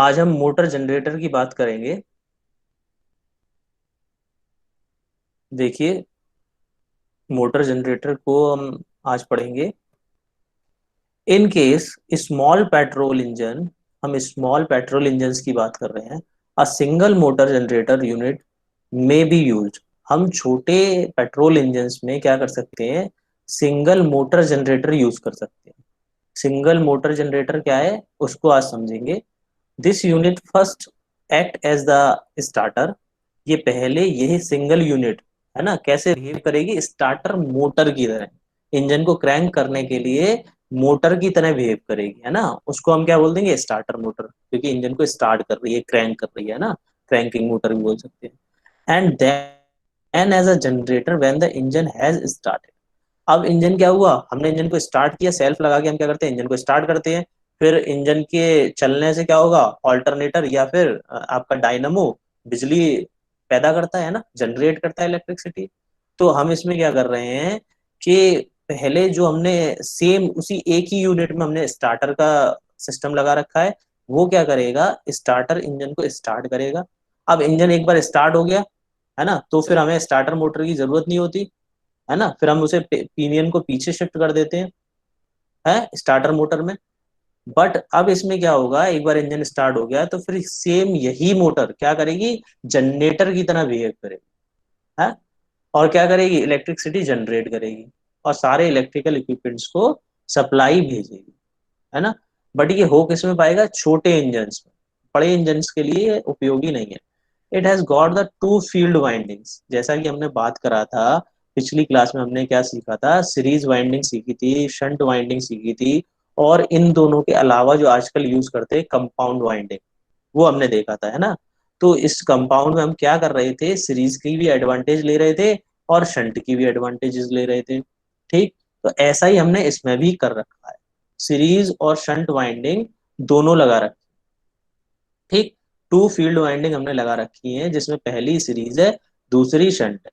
आज हम motor generator की बात करेंगे। देखिए, मोटर जनरेटर को हम आज पढ़ेंगे। In case small petrol engine, हम स्मॉल पेट्रोल इंजन की बात कर रहे हैं। A single motor generator unit में बी यूज। हम छोटे पेट्रोल इंजन में क्या कर सकते हैं? सिंगल मोटर जनरेटर यूज कर सकते हैं। सिंगल मोटर जनरेटर क्या है उसको आज समझेंगे। This unit first act as the starter. ये पहले यही सिंगल यूनिट है ना, कैसे बिहेव करेगी? स्टार्टर मोटर की तरह। इंजन को क्रैंक करने के लिए मोटर की तरह बिहेव करेगी, है ना। उसको हम क्या बोल देंगे? स्टार्टर मोटर, क्योंकि इंजन को स्टार्ट कर रही है, क्रैंक कर रही है ना। क्रैंकिंग मोटर भी बोल सकते हैं। And then as a generator when the engine has started. अब इंजन क्या हुआ? हमने इंजन को स्टार्ट किया, सेल्फ लगा के हम क्या करते हैं? इंजन को स्टार्ट करते हैं। फिर इंजन के चलने से क्या होगा? ऑल्टरनेटर या फिर आपका डायनमो बिजली पैदा करता है ना, जनरेट करता है इलेक्ट्रिसिटी। तो हम इसमें क्या कर रहे हैं कि पहले जो हमने सेम उसी एक ही यूनिट में हमने स्टार्टर का सिस्टम लगा रखा है। वो क्या करेगा? स्टार्टर इंजन को स्टार्ट करेगा। अब इंजन एक बार स्टार्ट हो गया, है ना, तो फिर हमें स्टार्टर मोटर की जरूरत नहीं होती, है ना। फिर हम उसे पिनियन को पीछे शिफ्ट कर देते हैं, है स्टार्टर मोटर में। बट अब इसमें क्या होगा? एक बार इंजन स्टार्ट हो गया तो फिर सेम यही मोटर क्या करेगी? जनरेटर की तरह बिहेव करेगी, है। और क्या करेगी? इलेक्ट्रिसिटी जनरेट करेगी और सारे इलेक्ट्रिकल इक्विपमेंट्स को सप्लाई भेजेगी, है ना। बट ये हो किस में पाएगा? छोटे इंजन्स में। बड़े इंजन्स के लिए उपयोगी नहीं है। It has got the two field windings. जैसा कि हमने बात करा था पिछली क्लास में, हमने क्या सीखा था? सीरीज वाइंडिंग सीखी थी, शंट वाइंडिंग सीखी थी, और इन दोनों के अलावा जो आजकल यूज करते हैं कंपाउंड वाइंडिंग, वो हमने देखा था, है ना। तो इस कंपाउंड में हम क्या कर रहे थे? सीरीज की भी एडवांटेज ले रहे थे और शंट की भी एडवांटेजेस ले रहे थे। ठीक, तो ऐसा ही हमने इसमें भी कर रखा है। सीरीज और शंट वाइंडिंग दोनों लगा रखी। ठीक, टू फील्ड वाइंडिंग हमने लगा रखी है, जिसमें पहली सीरीज है, दूसरी शंट है।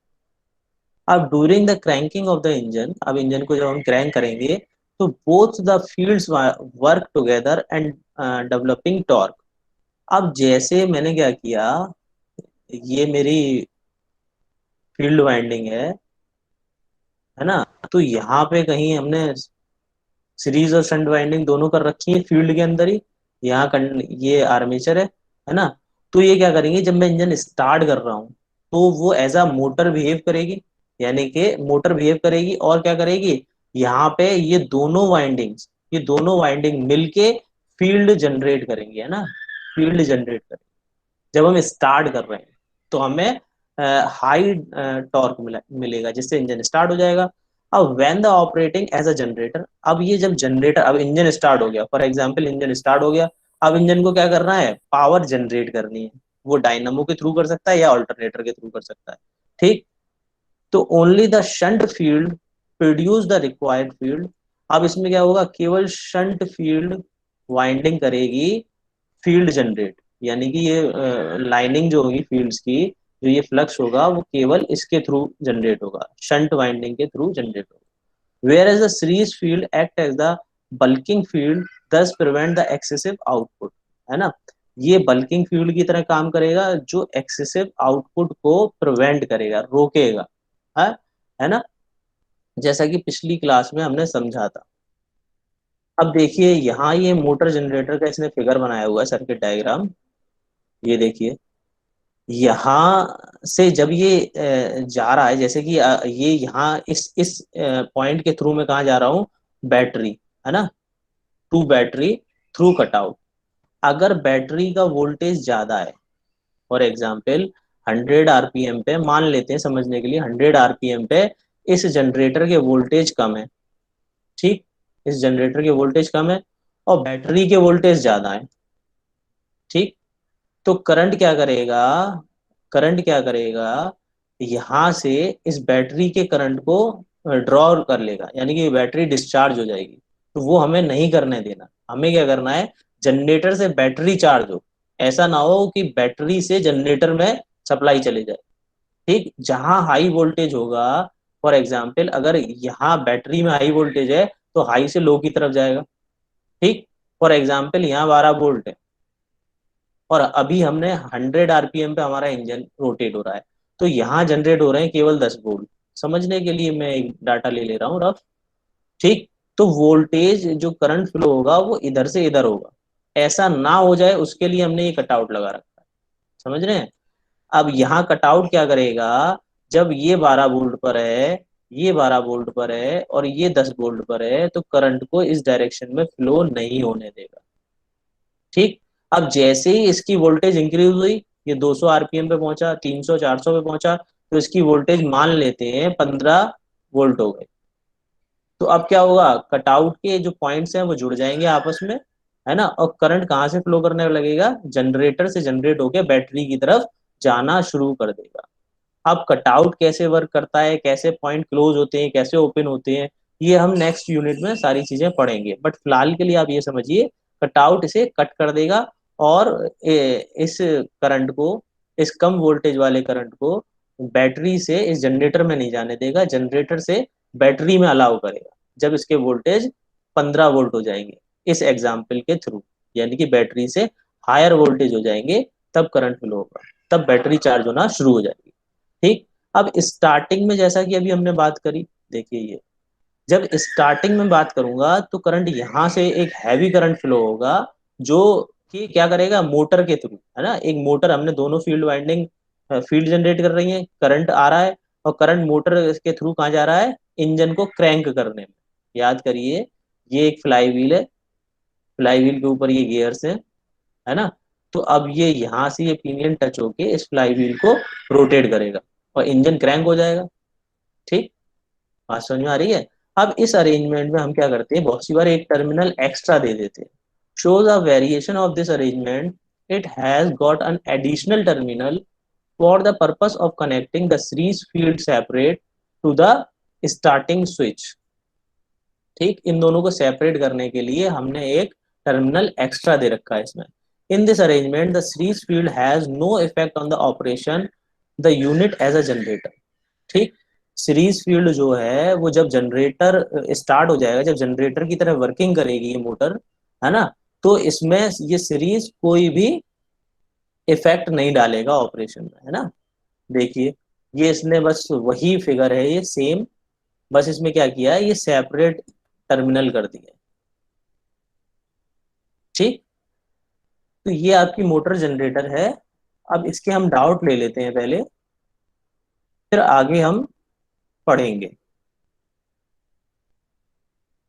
अब during the cranking of the engine, अब इंजन को जब हम क्रैंक करेंगे तो both the fields work together and developing torque. अब जैसे मैंने क्या किया, ये मेरी फील्ड वाइंडिंग है ना। तो यहाँ पे कहीं हमने सीरीज और शंट वाइंडिंग दोनों कर रखी है फील्ड के अंदर ही। यहाँ ये आर्मेचर है ना। तो ये क्या करेंगे? जब मैं इंजन स्टार्ट कर रहा हूँ तो वो एज अ मोटर बिहेव करेगी, यानी कि मोटर बिहेव करेगी। और क्या करेगी? यहाँ पे ये दोनों वाइंडिंग मिलके फील्ड जनरेट करेंगे, है ना। फील्ड जनरेट करेंगे जब हम स्टार्ट कर रहे हैं, तो हमें हाई टॉर्क मिलेगा, जिससे इंजन स्टार्ट हो जाएगा। अब when the operating as a generator, अब ये जब जनरेटर, अब इंजन स्टार्ट हो गया, फॉर एग्जांपल इंजन स्टार्ट हो गया। अब इंजन को क्या करना है? पावर जनरेट करनी है। वो डायनामो के थ्रू कर सकता है या अल्टरनेटर के थ्रू कर सकता है। ठीक, तो only the shunt field produce the required field. अब इसमें क्या होगा? केवल शंट फील्ड वाइंडिंग करेगी फील्ड जनरेट, यानी कि ये लाइनिंग जो होगी फील्ड्स की, जो ये फ्लक्स होगा वो केवल इसके थ्रू जनरेट होगा, शंट वाइंडिंग के थ्रू जनरेट होगा। Where as the series field act as the bulking field, thus prevent the excessive output, है ना। ये बल्किंग फील्ड की तरह काम करेगा, जो एक्सेसिव आउटपुट को प्रिवेंट करेगा, रोकेगा, है है ना। जैसा कि पिछली क्लास में हमने समझा था। अब देखिए यहाँ ये मोटर जनरेटर का इसने फिगर बनाया हुआ है, सर्किट डायग्राम। ये देखिए, यहाँ से जब ये जा रहा है, जैसे कि ये यहाँ इस पॉइंट के थ्रू में कहाँ जा रहा हूँ? बैटरी, है ना, टू बैटरी थ्रू कटआउट। अगर बैटरी का वोल्टेज ज्यादा है, फॉर एग्जाम्पल 100 आरपीएम पे, मान लेते हैं समझने के लिए 100 आरपीएम पे इस जनरेटर के वोल्टेज कम है। ठीक, इस जनरेटर के वोल्टेज कम है और बैटरी के वोल्टेज ज्यादा है। ठीक, तो करंट क्या करेगा? यहां से इस बैटरी के करंट को ड्रॉ कर लेगा, यानी कि बैटरी डिस्चार्ज हो जाएगी। तो वो हमें नहीं करने देना। हमें क्या करना है? जनरेटर से बैटरी चार्ज हो। ऐसा ना हो कि बैटरी से जनरेटर में सप्लाई चले जाए। ठीक, जहां हाई वोल्टेज होगा, फॉर एग्जाम्पल अगर यहाँ बैटरी में हाई वोल्टेज है तो हाई से लो की तरफ जाएगा। ठीक, फॉर एग्जाम्पल यहाँ 12 वोल्ट है, और अभी हमने 100 आरपीएम पे हमारा इंजन रोटेट हो रहा है, तो यहाँ जनरेट हो रहे हैं केवल 10 वोल्ट। समझने के लिए मैं एक डाटा ले ले रहा हूँ रफ। ठीक। तो वोल्टेज जो करंट फ्लो होगा वो इधर से इधर होगा, ऐसा ना हो जाए उसके लिए हमने ये कटआउट लगा रखा है। समझ रहे हैं? अब यहाँ कटआउट क्या करेगा, जब ये 12 वोल्ट पर है, ये 12 वोल्ट पर है और ये 10 वोल्ट पर है, तो करंट को इस डायरेक्शन में फ्लो नहीं होने देगा। ठीक। अब जैसे ही इसकी वोल्टेज इंक्रीज हुई, ये 200 आरपीएम पे पहुंचा, 300 400 पे पहुंचा, तो इसकी वोल्टेज मान लेते हैं 15 वोल्ट हो गए। तो अब क्या होगा, कटआउट के जो पॉइंट्स हैं वो जुड़ जाएंगे आपस में, है ना, और करंट कहाँ से फ्लो करने लगेगा, जनरेटर से जनरेट होकर बैटरी की तरफ जाना शुरू कर देगा। अब कटआउट कैसे वर्क करता है, कैसे पॉइंट क्लोज होते हैं, कैसे ओपन होते हैं, ये हम नेक्स्ट यूनिट में सारी चीजें पढ़ेंगे, बट फिलहाल के लिए आप ये समझिए, कटआउट इसे कट कर देगा और इस करंट को, इस कम वोल्टेज वाले करंट को बैटरी से इस जनरेटर में नहीं जाने देगा, जनरेटर से बैटरी में अलाउ करेगा जब इसके वोल्टेज 15 वोल्ट हो जाएंगे इस एग्जाम्पल के थ्रू, यानी कि बैटरी से हायर वोल्टेज हो जाएंगे, तब करंट फ्लो होगा, तब बैटरी चार्ज होना शुरू हो जाएगी। ठीक। अब स्टार्टिंग में जैसा कि अभी हमने बात करी, देखिए ये जब स्टार्टिंग में बात करूंगा तो करंट यहां से एक हैवी करंट फ्लो होगा, जो कि क्या करेगा, मोटर के थ्रू, है ना, एक मोटर, हमने दोनों फील्ड वाइंडिंग फील्ड जनरेट कर रही है, करंट आ रहा है, और करंट मोटर के थ्रू कहाँ जा रहा है, इंजन को क्रैंक करने में। याद करिए, ये एक फ्लाई व्हील है, फ्लाई व्हील के ऊपर ये गियर्स है ना, तो अब ये यहाँ से ये पिनियन टच होके इस फ्लाई व्हील को रोटेट करेगा और इंजन क्रैंक हो जाएगा। ठीक। बात समझ में आ रही है? अब इस अरेंजमेंट में हम क्या करते हैं, बहुत सी बार एक टर्मिनल एक्स्ट्रा दे देते हैं। shows a variation of this arrangement, it has got an additional terminal for the purpose of connecting the series field separate to the starting switch। ठीक, इन दोनों को सेपरेट करने के लिए हमने एक टर्मिनल एक्स्ट्रा दे रखा है इसमें। In this arrangement the series field has no effect on the operation the unit as a generator. ठीक। सीरीज फील्ड जो है वो जब जनरेटर स्टार्ट हो जाएगा, जब जनरेटर की तरह वर्किंग करेगी ये मोटर, है ना, तो इसमें ये सीरीज कोई भी इफेक्ट नहीं डालेगा ऑपरेशन में, है ना। देखिए, ये इसने बस वही फिगर है ये सेम, बस इसमें क्या किया है, ये सेपरेट टर्मिनल कर दिया है। ठीक। तो ये आपकी मोटर जनरेटर है। अब इसके हम डाउट ले लेते हैं पहले, फिर आगे हम पढ़ेंगे।